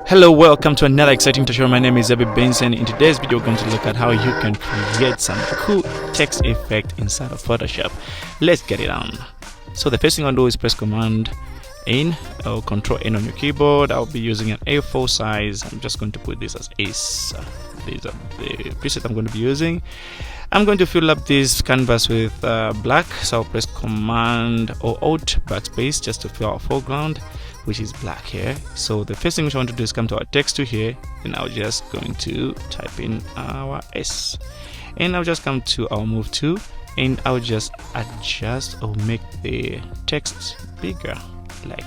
Hello, welcome to another exciting tutorial. My name is Abby Benson. In today's video, we're going to look at how you can create some cool text effect inside of Photoshop. Let's get it on. So the first thing I'll do is press Command N or Control N on your keyboard. I'll be using an A4 size. I'm just going to put this as Ace. These are the presets I'm going to be using. I'm going to fill up this canvas with black, so I'll press Command or Alt backspace just to fill our foreground, which is black here. So the first thing which I want to do is come to our text to here, and I'm just going to type in our S, and I'll just come to our move to, and I'll just adjust or make the text bigger like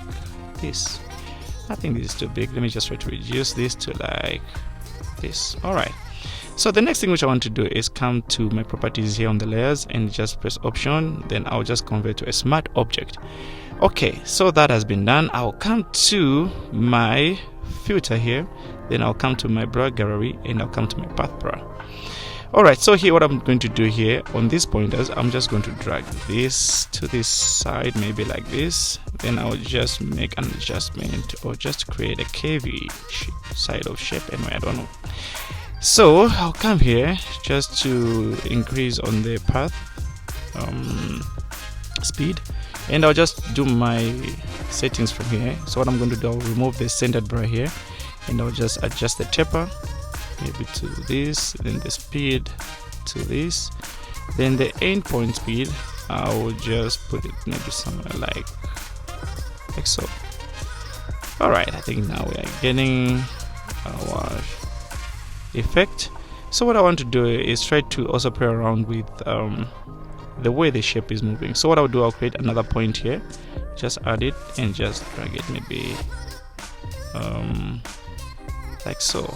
this. I think this is too big. Let me just try to reduce this to like this. All right. So the next thing which I want to do is come to my properties here on the layers and just press Option. Then I'll just convert to a smart object. Okay, so that has been done. I'll come to my filter here. Then I'll come to my brush gallery and I'll come to my path brush. Alright, so here what I'm going to do here on these pointers, I'm just going to drag this to this side, maybe like this. Then I'll just make an adjustment or just create a KV side of shape. Anyway, I don't know. So I'll come here just to increase on the path speed, and I'll just do my settings from here. So what I'm going to do, I'll remove the centered brush here, and I'll just adjust the taper maybe to this, then the speed to this, then the endpoint speed I will just put it maybe somewhere like so. Alright, I think now we are getting our effect. So what I want to do is try to also play around with the way the shape is moving. So what I'll do, I'll create another point here, just add it and just drag it maybe like so.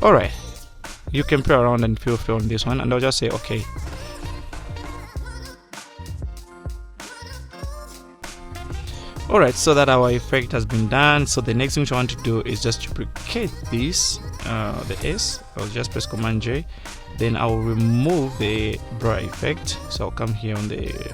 Alright, you can play around and feel free on this one, and I'll just say okay. Alright, so that our effect has been done. So the next thing which I want to do is just duplicate this, the S. I'll just press Command J, then I'll remove the brush effect. So I'll come here on the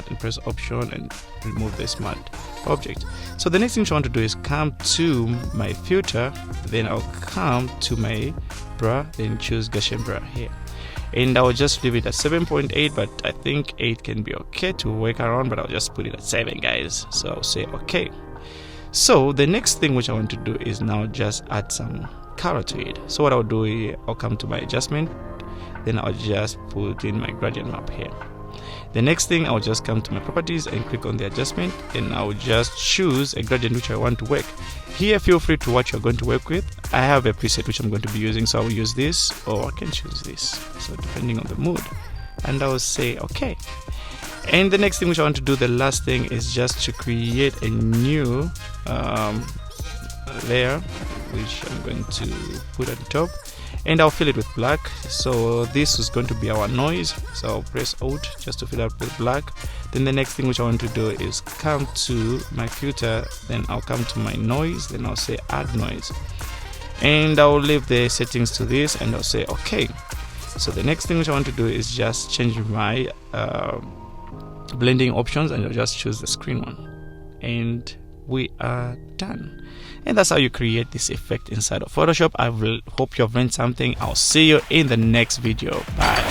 and press Option and remove the smart object. So the next thing I want to do is come to my filter, then I'll come to my brush, then choose Gaussian brush here, and I'll just leave it at 7.8, but I think 8 can be okay to work around, but I'll just put it at 7, guys. So I'll say okay. So the next thing which I want to do is now just add some color to it. So what I'll do is I'll come to my adjustment, then I'll just put in my gradient map here. The next thing, I'll just come to my properties and click on the adjustment, and I'll just choose a gradient which I want to work. Here, feel free to what you're going to work with. I have a preset which I'm going to be using, so I'll use this, or I can choose this, so depending on the mood. And I'll say okay. And the next thing which I want to do, the last thing, is just to create a new layer which I'm going to put at the top, and I'll fill it with black. So this is going to be our noise, so I'll press Alt just to fill it with black. Then the next thing which I want to do is come to my filter, then I'll come to my noise, then I'll say add noise, and I'll leave the settings to this, and I'll say okay. So the next thing which I want to do is just change my blending options, and I'll just choose the screen one, and we are done. And that's how you create this effect inside of Photoshop. I will hope you have learned something. I'll see you in the next video. Bye.